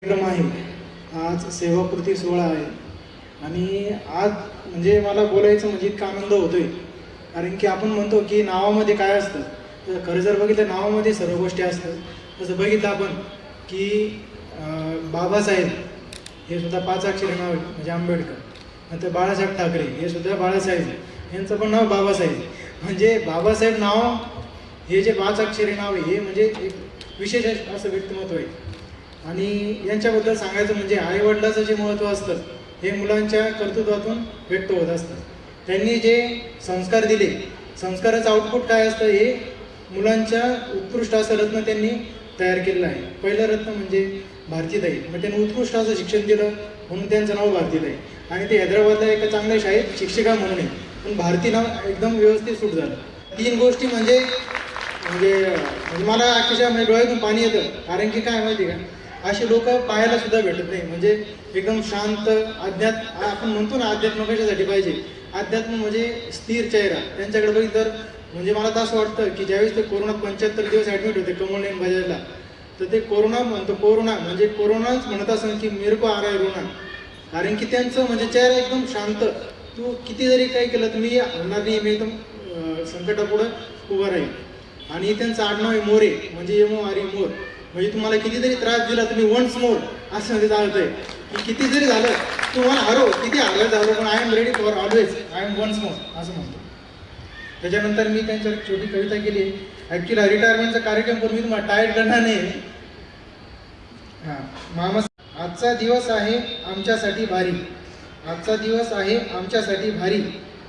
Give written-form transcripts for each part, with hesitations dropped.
कार्यक्रम आहे। आज सेवापूर्ती सोहळा आहे आणि आज म्हणजे मला बोलायचं म्हणजे इतका आनंद होतोय, कारण की आपण म्हणतो की नावामध्ये काय असतं, तर खरं जर बघितलं नावामध्ये सर्व गोष्टी असतात। जसं बघितलं आपण की बाबासाहेब हे सुद्धा 5 अक्षरी नाव आहे, म्हणजे आंबेडकर। नंतर बाळासाहेब ठाकरे हे सुद्धा बाळासाहेब, यांचं पण नाव बाबासाहेब। म्हणजे बाबासाहेब नाव हे जे 5 अक्षरी नाव आहे हे म्हणजे एक विशेष असं व्यक्तिमत्व आहे। आणि यांच्याबद्दल सांगायचं म्हणजे आईवडिलाचं जे महत्त्व असतं हे मुलांच्या कर्तृत्वातून व्यक्त होत असतं। त्यांनी जे संस्कार दिले, संस्काराचं आउटपुट काय असतं हे मुलांच्या उत्कृष्ट असं रत्न त्यांनी तयार केलेलं आहे। पहिलं रत्न म्हणजे भारतीताई, मग त्यांनी उत्कृष्ट असं शिक्षण दिलं म्हणून त्यांचं नाव भारतीताई। आणि ते हैदराबादला एका चांगल्या शाळेत शिक्षिका म्हणून आहे, पण भारती नाव एकदम व्यवस्थित सूट झालं। 3 गोष्टी म्हणजे मला अक्षरशः म्हणजे डोळ्यातून पाणी येतं, कारण की काय माहिती का, असे लोक पाहायला सुद्धा भेटत नाही। म्हणजे एकदम शांत अध्यात्म, आपण म्हणतो ना अध्यात्म कशासाठी पाहिजे, अध्यात्म म्हणजे स्थिर चेहरा। त्यांच्याकडे बघितलं तर म्हणजे मला तर असं वाटतं की ज्यावेळेस ते कोरोनात 75 दिवस ॲडमिट होते कमलनयन बजाजला, तर ते कोरोना म्हणजे कोरोनाच म्हणत असं की मेरे को आ रहा है रोना, कारण की त्यांचं म्हणजे चेहरा एकदम शांत। तू किती जरी काही केलं तर मी होणार नाही, मी एकदम संकटापुढं उभं राहील। आणि त्यांचं आडनाव आहे मोरे, म्हणजे MORE मोर, म्हणजे तुम्हाला किती जरी त्रास दिला तुम्ही वन्स मोर असं ते चालतंय की किती जरी झालं तुम्हाला हरव, किती झालं पण I am ready for always, I am once more असं म्हणतो। त्याच्यानंतर मी त्यांच्यावर एक छोटी कविता केली आहे। ॲक्च्युली रिटायरमेंटचा कार्यक्रम करून मी तुम्हाला टायर्ड करणार नाही। मामा, आजचा दिवस आहे आमच्यासाठी भारी, आजचा दिवस आहे आमच्यासाठी भारी,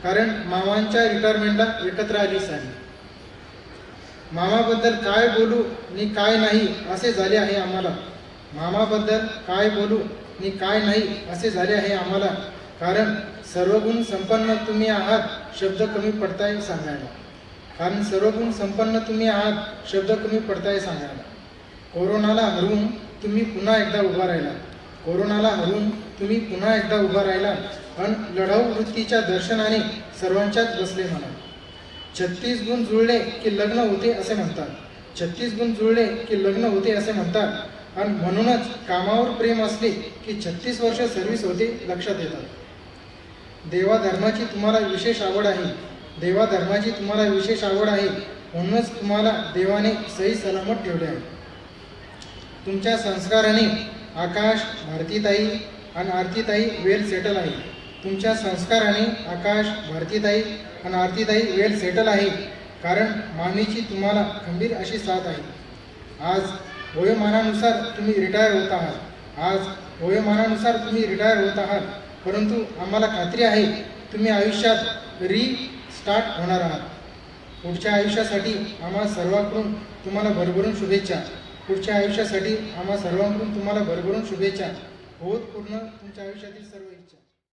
कारण मामांच्या रिटायरमेंटला एकत्र आली सारी। मामाबद्दल काय बोलू नि काय नाही असे झाले आहे आम्हाला, मामाबद्दल काय बोलू नि काय नाही असे झाले आहे आम्हाला, कारण सर्वगुण संपन्न तुम्ही आहात शब्द कमी पडताय सांगायला, कारण सर्वगुण संपन्न तुम्ही आहात शब्द कमी पडताय सांगायला। कोरोनाला हरवून तुम्ही पुन्हा एकदा उभा राहिला, कोरोनाला हरवून तुम्ही पुन्हा एकदा उभा राहिला, आणि लढाऊ वृत्तीच्या दर्शनाने सर्वांच्याच बसले म्हणा। 36 गुण जुळले की लग्न होते असे म्हणतात, 36 गुण जुळले की लग्न होते असे म्हणतात, आणि म्हणूनच कामावर प्रेम असले की 36 वर्ष सर्व्हिस होते लक्षात येतात। देवाधर्माची तुम्हाला विशेष आवड आहे, देवाधर्माची तुम्हाला विशेष आवड आहे, म्हणूनच तुम्हाला देवाने सही सलामत ठेवले आहे। तुमच्या संस्काराने आकाश, भारतीताई आणि आरतीताई वेल सेटल आहे, तुमच्या संस्काराने आकाश, भारतीताई आणि आरतीताई वेल सेटल आहे, कारण मामीची तुम्हाला खंबीर अशी साथ आहे। आज वयोमानानुसार तुम्ही रिटायर होत आहात, आज वयोमानानुसार तुम्ही रिटायर होत आहात, परंतु आम्हाला खात्री आहे तुम्ही आयुष्यात रिस्टार्ट होणार आहात। पुढच्या आयुष्यासाठी आम्हा सर्वांकडून तुम्हाला भरभरून शुभेच्छा, पुढच्या आयुष्यासाठी आम्हा सर्वांकडून तुम्हाला भरभरून शुभेच्छा। होत पूर्ण तुमच्या आयुष्यातील सर्व इच्छा।